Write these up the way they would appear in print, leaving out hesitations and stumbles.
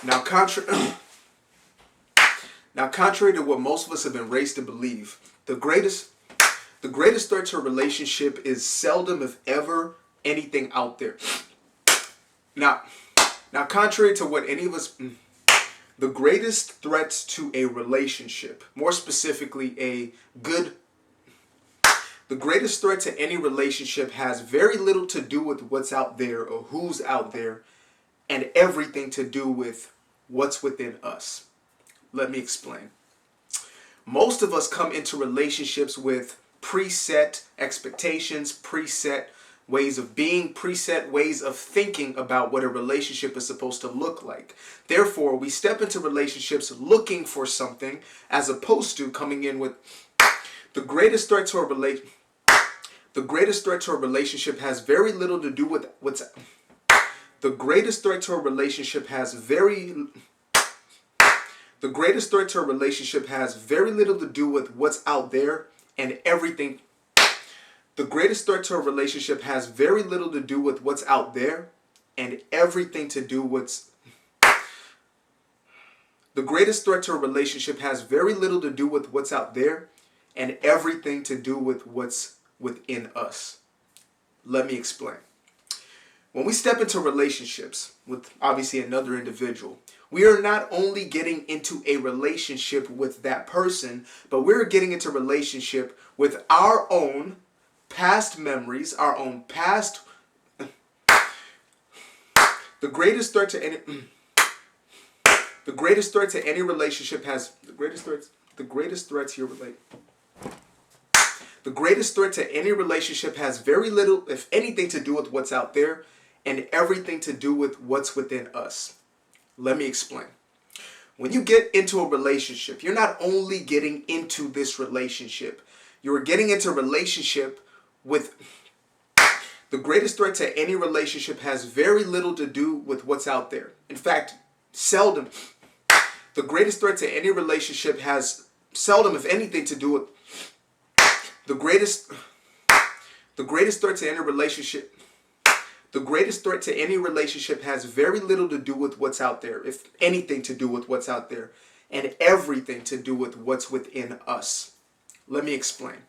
Now, now, contrary to what most of us have been raised to believe, the greatest threat to a relationship is seldom, if ever, anything out there. Now, contrary to what any of us, the greatest threats to a relationship, more specifically the greatest threat to any relationship has very little to do with what's out there or who's out there, and everything to do with what's within us. Let me explain. Most of us come into relationships with preset expectations, preset ways of being, preset ways of thinking about what a relationship is supposed to look like. Therefore, we step into relationships looking for something as opposed to coming in with the greatest threat to a relationship. The greatest threat to a relationship has very little to do with what's the greatest threat to a relationship has very the greatest threat to a relationship has very little to do with what's out there and everything. The greatest threat to a relationship has very little to do with what's out there and everything to do what's The greatest threat to a relationship has very little to do with what's out there and everything to do with what's within us. Let me explain. When we step into relationships with obviously another individual, we are not only getting into a relationship with that person, but we're getting into a relationship with our own past memories, our own past. The greatest threat to any relationship has the greatest threat to your relationship. The greatest threat to any relationship has very little, if anything, to do with what's out there and everything to do with what's within us. Let me explain. When you get into a relationship, you're not only getting into this relationship, you're getting into a relationship with the greatest threat to any relationship has very little to do with what's out there. In fact, seldom. The greatest threat to any relationship has seldom, if anything, to do with the greatest threat to any relationship. The greatest threat to any relationship has very little to do with what's out there, if anything to do with what's out there, and everything to do with what's within us. Let me explain.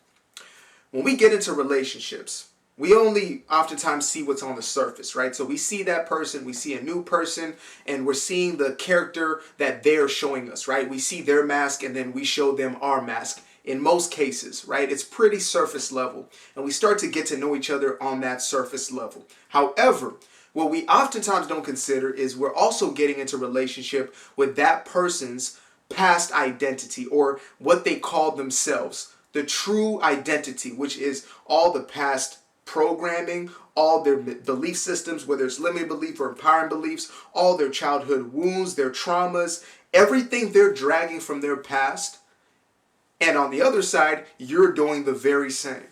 When we get into relationships, we only oftentimes see what's on the surface, right? So we see that person, we see a new person, and we're seeing the character that they're showing us, right? We see their mask and then we show them our mask. In most cases, right? It's pretty surface level, and we start to get to know each other on that surface level. However, what we oftentimes don't consider is we're also getting into relationship with that person's past identity, or what they call themselves, the true identity, which is all the past programming, all their belief systems, whether it's limiting belief or empowering beliefs, all their childhood wounds, their traumas, everything they're dragging from their past. And on the other side, you're doing the very same.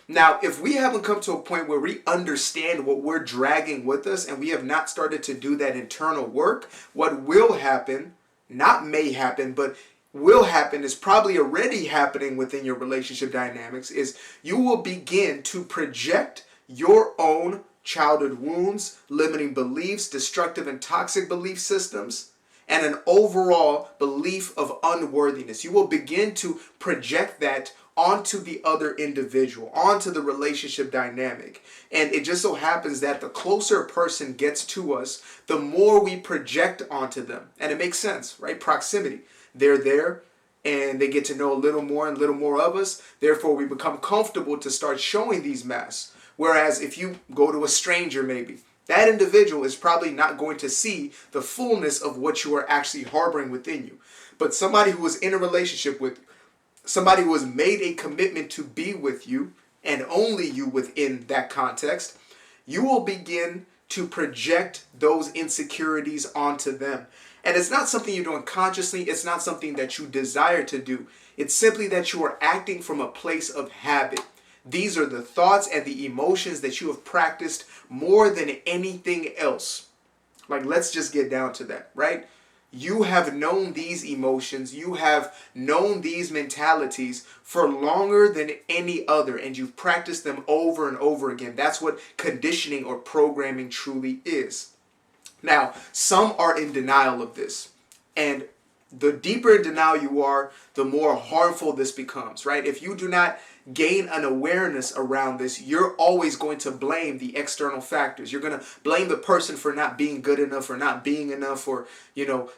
Now, if we haven't come to a point where we understand what we're dragging with us and we have not started to do that internal work, what will happen, not may happen, but will happen, is probably already happening within your relationship dynamics, is you will begin to project your own childhood wounds, limiting beliefs, destructive and toxic belief systems, and an overall belief of unworthiness. You will begin to project that onto the other individual, onto the relationship dynamic. And it just so happens that the closer a person gets to us, the more we project onto them. And it makes sense, right? Proximity. They're there and they get to know a little more and little more of us. Therefore, we become comfortable to start showing these masks. Whereas if you go to a stranger maybe, that individual is probably not going to see the fullness of what you are actually harboring within you. But somebody who is in a relationship with, somebody who has made a commitment to be with you and only you within that context, you will begin to project those insecurities onto them. And it's not something you're doing consciously. It's not something that you desire to do. It's simply that you are acting from a place of habit. These are the thoughts and the emotions that you have practiced more than anything else. Like, let's just get down to that, right? You have known these emotions, you have known these mentalities for longer than any other, and you've practiced them over and over again. That's what conditioning or programming truly is. Now, some are in denial of this. And the deeper in denial you are, the more harmful this becomes, right? If you do not gain an awareness around this, you're always going to blame the external factors. You're going to blame the person for not being good enough, or not being enough, or,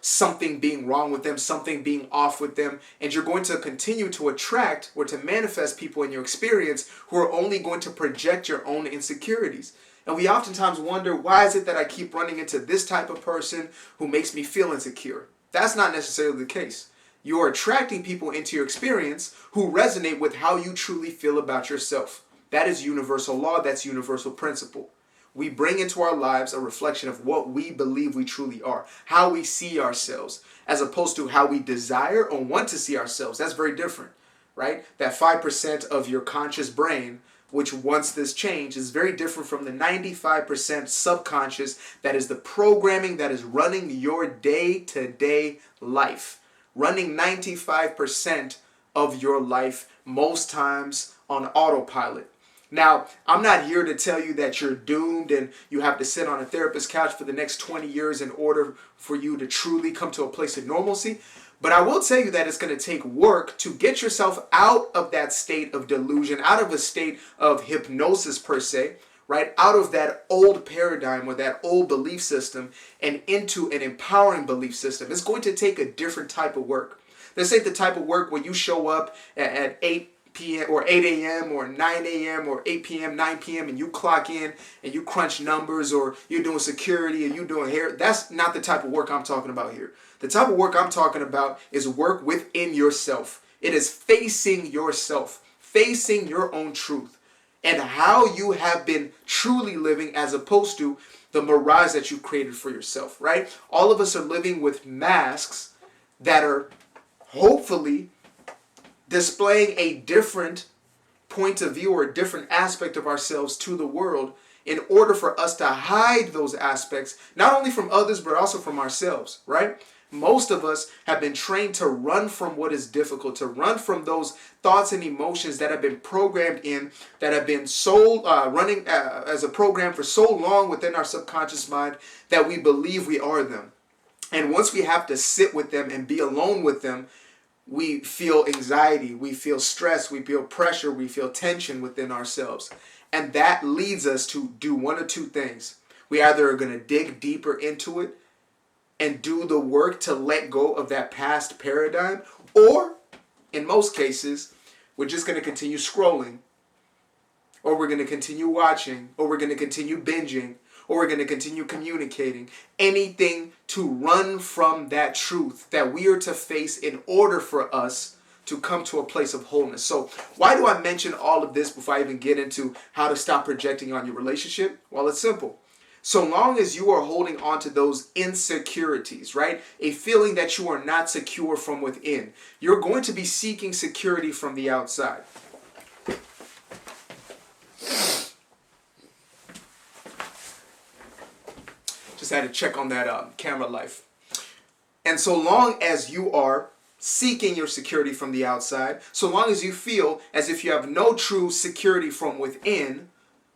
something being wrong with them, something being off with them. And you're going to continue to attract or to manifest people in your experience who are only going to project your own insecurities. And we oftentimes wonder, why is it that I keep running into this type of person who makes me feel insecure? That's not necessarily the case. You're attracting people into your experience who resonate with how you truly feel about yourself. That is universal law. That's universal principle. We bring into our lives a reflection of what we believe we truly are, how we see ourselves, as opposed to how we desire or want to see ourselves. That's very different, right? That 5% of your conscious brain which wants this change is very different from the 95% subconscious that is the programming that is running your day-to-day life. Running 95% of your life, most times on autopilot. Now, I'm not here to tell you that you're doomed and you have to sit on a therapist's couch for the next 20 years in order for you to truly come to a place of normalcy. But I will tell you that it's going to take work to get yourself out of that state of delusion, out of a state of hypnosis per se, right? Out of that old paradigm or that old belief system and into an empowering belief system. It's going to take a different type of work. This ain't the type of work when you show up at 8 p.m. or 8 a.m. or 9 a.m. or 8 p.m., 9 p.m. and you clock in and you crunch numbers, or you're doing security and you're doing hair. That's not the type of work I'm talking about here. The type of work I'm talking about is work within yourself. It is facing yourself, facing your own truth, and how you have been truly living as opposed to the mirage that you created for yourself, right? All of us are living with masks that are hopefully displaying a different point of view or a different aspect of ourselves to the world in order for us to hide those aspects, not only from others, but also from ourselves, right? Most of us have been trained to run from what is difficult, to run from those thoughts and emotions that have been programmed in, that have been running as a program for so long within our subconscious mind that we believe we are them. And once we have to sit with them and be alone with them, we feel anxiety, we feel stress, we feel pressure, we feel tension within ourselves. And that leads us to do one of two things. We either are going to dig deeper into it and do the work to let go of that past paradigm, or in most cases, we're just going to continue scrolling, or we're going to continue watching, or we're going to continue binging, or we're going to continue communicating. Anything to run from that truth that we are to face in order for us to come to a place of wholeness. So why do I mention all of this before I even get into how to stop projecting on your relationship? Well, it's simple. So long as you are holding on to those insecurities, right? A feeling that you are not secure from within, you're going to be seeking security from the outside. Just had to check on that camera life. And so long as you are seeking your security from the outside, so long as you feel as if you have no true security from within,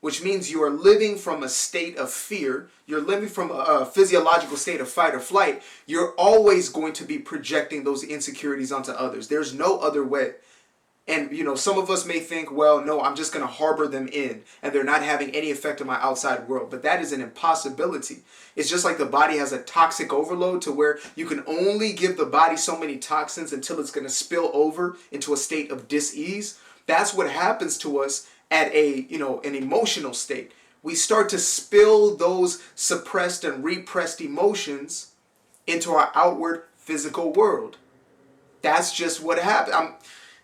which means you are living from a state of fear, you're living from a physiological state of fight or flight, you're always going to be projecting those insecurities onto others. There's no other way. And, some of us may think, well, no, I'm just going to harbor them in and they're not having any effect on my outside world. But that is an impossibility. It's just like the body has a toxic overload to where you can only give the body so many toxins until it's going to spill over into a state of dis-ease. That's what happens to us at an emotional state. We start to spill those suppressed and repressed emotions into our outward physical world. That's just what happened.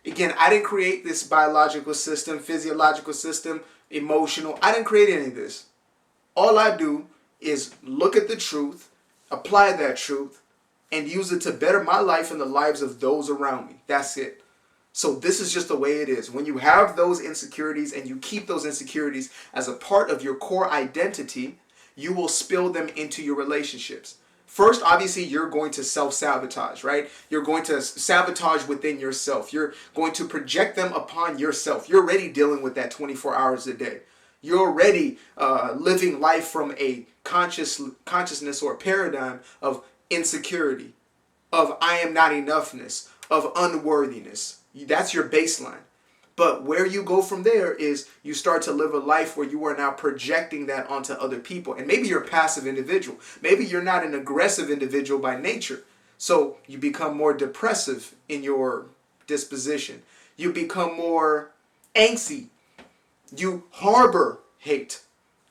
Again, I didn't create this biological system, physiological system, emotional. I didn't create any of this. All I do is look at the truth, apply that truth, and use it to better my life and the lives of those around me. That's it. So this is just the way it is. When you have those insecurities and you keep those insecurities as a part of your core identity, you will spill them into your relationships. First, obviously, you're going to self-sabotage, right? You're going to sabotage within yourself. You're going to project them upon yourself. You're already dealing with that 24 hours a day. You're already living life from a consciousness or paradigm of insecurity, of I am not enoughness, of unworthiness. That's your baseline. But where you go from there is you start to live a life where you are now projecting that onto other people. And maybe you're a passive individual. Maybe you're not an aggressive individual by nature. So you become more depressive in your disposition. You become more angsty. You harbor hate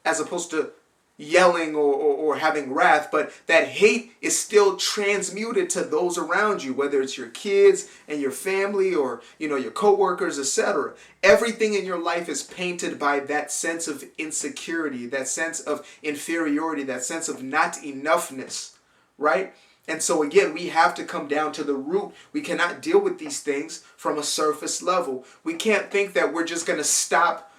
as opposed to yelling or having wrath, but that hate is still transmuted to those around you, whether it's your kids and your family or your coworkers, etc. Everything in your life is painted by that sense of insecurity, that sense of inferiority, that sense of not enoughness, right? And so again, we have to come down to the root. We cannot deal with these things from a surface level. We can't think that we're just going to stop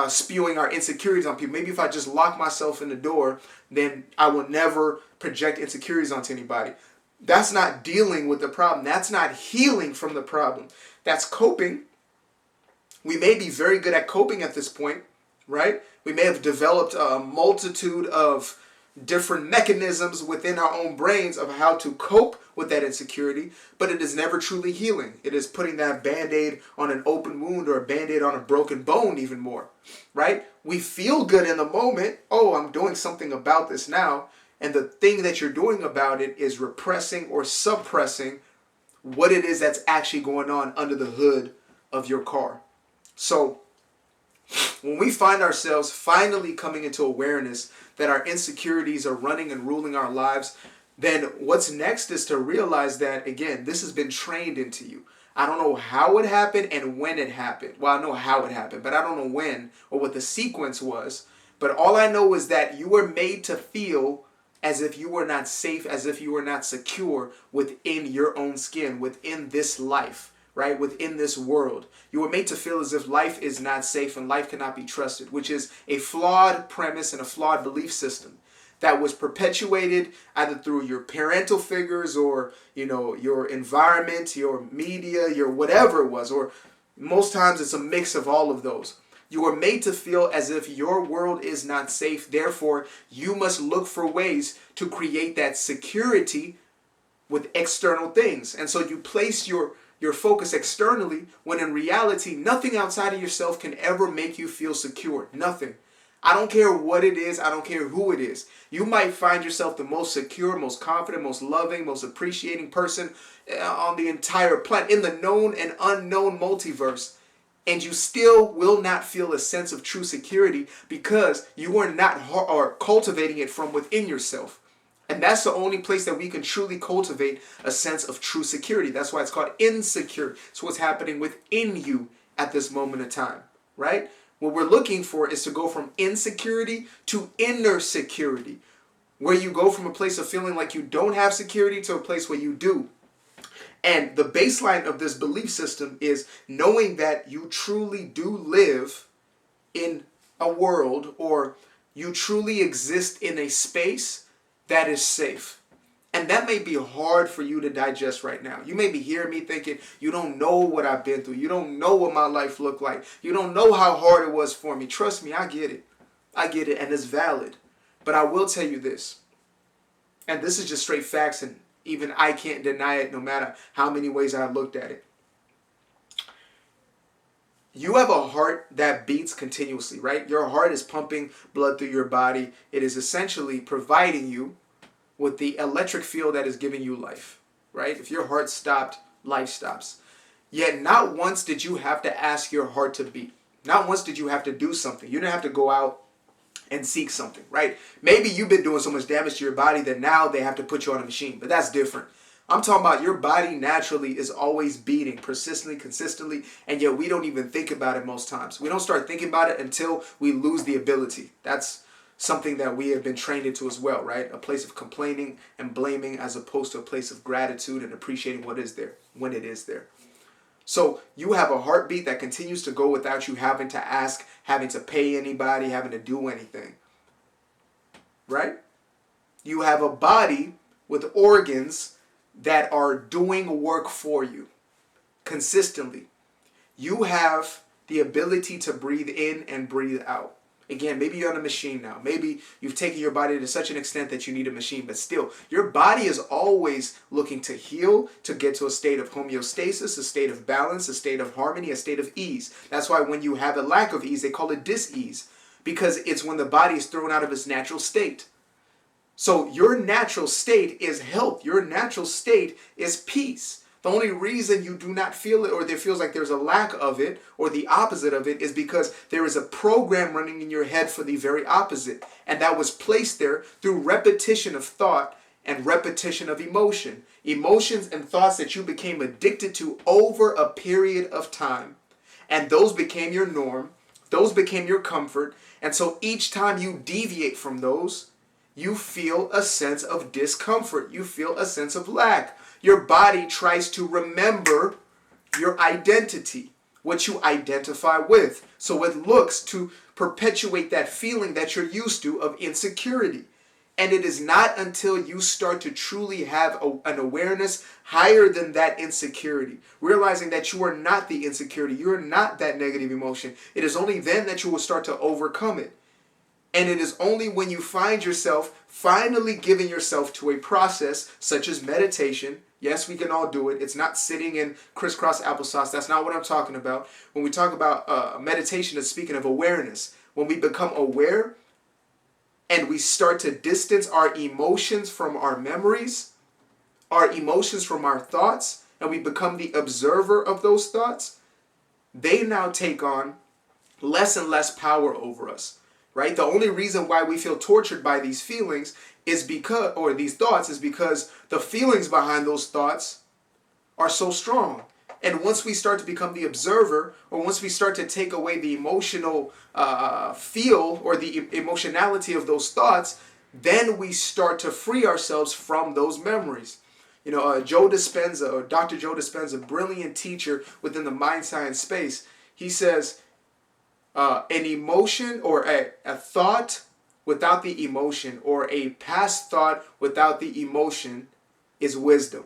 spewing our insecurities on people. Maybe if I just lock myself in the door, then I will never project insecurities onto anybody. That's not dealing with the problem. That's not healing from the problem. That's coping. We may be very good at coping at this point, right? We may have developed a multitude of different mechanisms within our own brains of how to cope with that insecurity, but it is never truly healing. It is putting that band-aid on an open wound or a band-aid on a broken bone even more, right? We feel good in the moment. Oh, I'm doing something about this now. And the thing that you're doing about it is repressing or suppressing what it is that's actually going on under the hood of your car. So when we find ourselves finally coming into awareness that our insecurities are running and ruling our lives, then what's next is to realize that, again, this has been trained into you. I don't know how it happened and when it happened. Well, I know how it happened, but I don't know when or what the sequence was. But all I know is that you were made to feel as if you were not safe, as if you were not secure within your own skin, within this life, right? Within this world. You were made to feel as if life is not safe and life cannot be trusted, which is a flawed premise and a flawed belief system that was perpetuated either through your parental figures or, your environment, your media, your whatever it was, or most times it's a mix of all of those. You were made to feel as if your world is not safe. Therefore, you must look for ways to create that security with external things. And so you place your focus externally when in reality, nothing outside of yourself can ever make you feel secure. Nothing. I don't care what it is. I don't care who it is. You might find yourself the most secure, most confident, most loving, most appreciating person on the entire planet, in the known and unknown multiverse. And you still will not feel a sense of true security because you are not cultivating it from within yourself. And that's the only place that we can truly cultivate a sense of true security. That's why it's called insecure. It's what's happening within you at this moment in time, right? What we're looking for is to go from insecurity to inner security, where you go from a place of feeling like you don't have security to a place where you do. And the baseline of this belief system is knowing that you truly do live in a world, or you truly exist in a space that is safe. And that may be hard for you to digest right now. You may be hearing me thinking, you don't know what I've been through. You don't know what my life looked like. You don't know how hard it was for me. Trust me, I get it. I get it, and it's valid. But I will tell you this, and this is just straight facts, and even I can't deny it no matter how many ways I looked at it. You have a heart that beats continuously, right? Your heart is pumping blood through your body. It is essentially providing you with the electric field that is giving you life, right? If your heart stopped, life stops. Yet not once did you have to ask your heart to beat. Not once did you have to do something. You didn't have to go out and seek something, right? Maybe you've been doing so much damage to your body that now they have to put you on a machine, but that's different. I'm talking about your body naturally is always beating, persistently, consistently, and yet we don't even think about it most times. We don't start thinking about it until we lose the ability. That's something that we have been trained into as well, right? A place of complaining and blaming as opposed to a place of gratitude and appreciating what is there when it is there. So you have a heartbeat that continues to go without you having to ask, having to pay anybody, having to do anything, right? You have a body with organs that are doing work for you consistently. You have the ability to breathe in and breathe out. Again, maybe you're on a machine now. Maybe you've taken your body to such an extent that you need a machine, but still, your body is always looking to heal, to get to a state of homeostasis, a state of balance, a state of harmony, a state of ease. That's why when you have a lack of ease, they call it dis-ease, because it's when the body is thrown out of its natural state. So your natural state is health. Your natural state is peace. The only reason you do not feel it, or there feels like there's a lack of it, or the opposite of it, is because there is a program running in your head for the very opposite. And that was placed there through repetition of thought and repetition of emotion. Emotions and thoughts that you became addicted to over a period of time. And those became your norm. Those became your comfort. And so each time you deviate from those, you feel a sense of discomfort. You feel a sense of lack. Your body tries to remember your identity, what you identify with. So it looks to perpetuate that feeling that you're used to of insecurity. And it is not until you start to truly have an awareness higher than that insecurity, realizing that you are not the insecurity, you are not that negative emotion. It is only then that you will start to overcome it. And it is only when you find yourself finally giving yourself to a process such as meditation. Yes, we can all do it. It's not sitting in crisscross applesauce. That's not what I'm talking about. When we talk about meditation, it's speaking of awareness. When we become aware and we start to distance our emotions from our memories, our emotions from our thoughts, and we become the observer of those thoughts, they now take on less and less power over us. Right? The only reason why we feel tortured by these feelings is because, or these thoughts, is because the feelings behind those thoughts are so strong. And once we start to become the observer, or once we start to take away the emotional feel or the emotionality of those thoughts, then we start to free ourselves from those memories. You know, Joe Dispenza, or Dr. Joe Dispenza, brilliant teacher within the mind science space, he says, an emotion or a thought without the emotion, or a past thought without the emotion, is wisdom.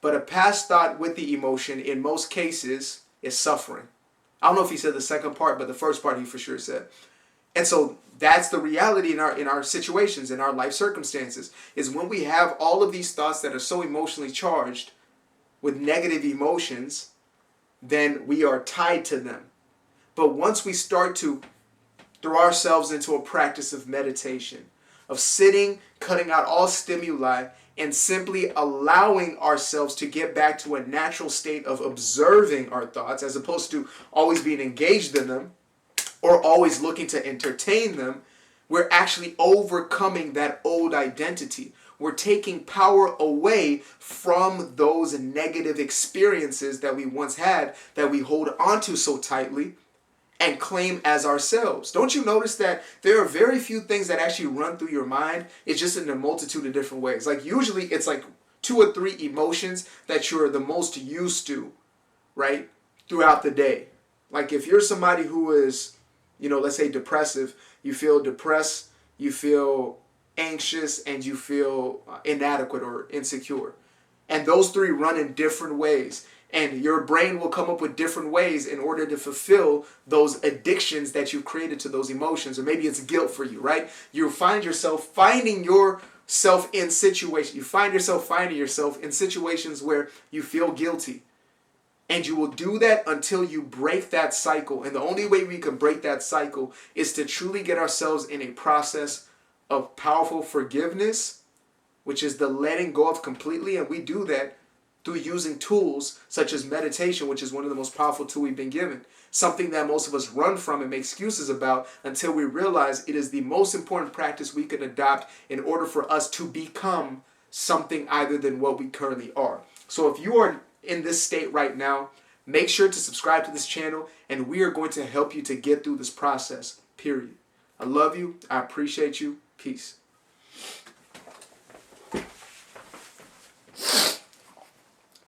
But a past thought with the emotion, in most cases, is suffering. I don't know if he said the second part, but the first part he for sure said. And so that's the reality in our situations, in our life circumstances, is when we have all of these thoughts that are so emotionally charged with negative emotions, then we are tied to them. But once we start to throw ourselves into a practice of meditation, of sitting, cutting out all stimuli, and simply allowing ourselves to get back to a natural state of observing our thoughts, as opposed to always being engaged in them or always looking to entertain them, we're actually overcoming that old identity. We're taking power away from those negative experiences that we once had, that we hold onto so tightly and claim as ourselves. Don't you notice that there are very few things that actually run through your mind? It's just in a multitude of different ways. Like usually it's like 2 or 3 emotions that you're the most used to, right, throughout the day. Like if you're somebody who is, let's say depressive, you feel depressed, you feel anxious, and you feel inadequate or insecure. And those 3 run in different ways. And your brain will come up with different ways in order to fulfill those addictions that you've created to those emotions. Or maybe it's guilt for you, right? You find yourself finding yourself in situations. You find yourself finding yourself in situations where you feel guilty. And you will do that until you break that cycle. And the only way we can break that cycle is to truly get ourselves in a process of powerful forgiveness, which is the letting go of completely. And we do that through using tools such as meditation, which is one of the most powerful tools we've been given. Something that most of us run from and make excuses about until we realize it is the most important practice we can adopt in order for us to become something other than what we currently are. So if you are in this state right now, make sure to subscribe to this channel, and we are going to help you to get through this process, period. I love you. I appreciate you. Peace.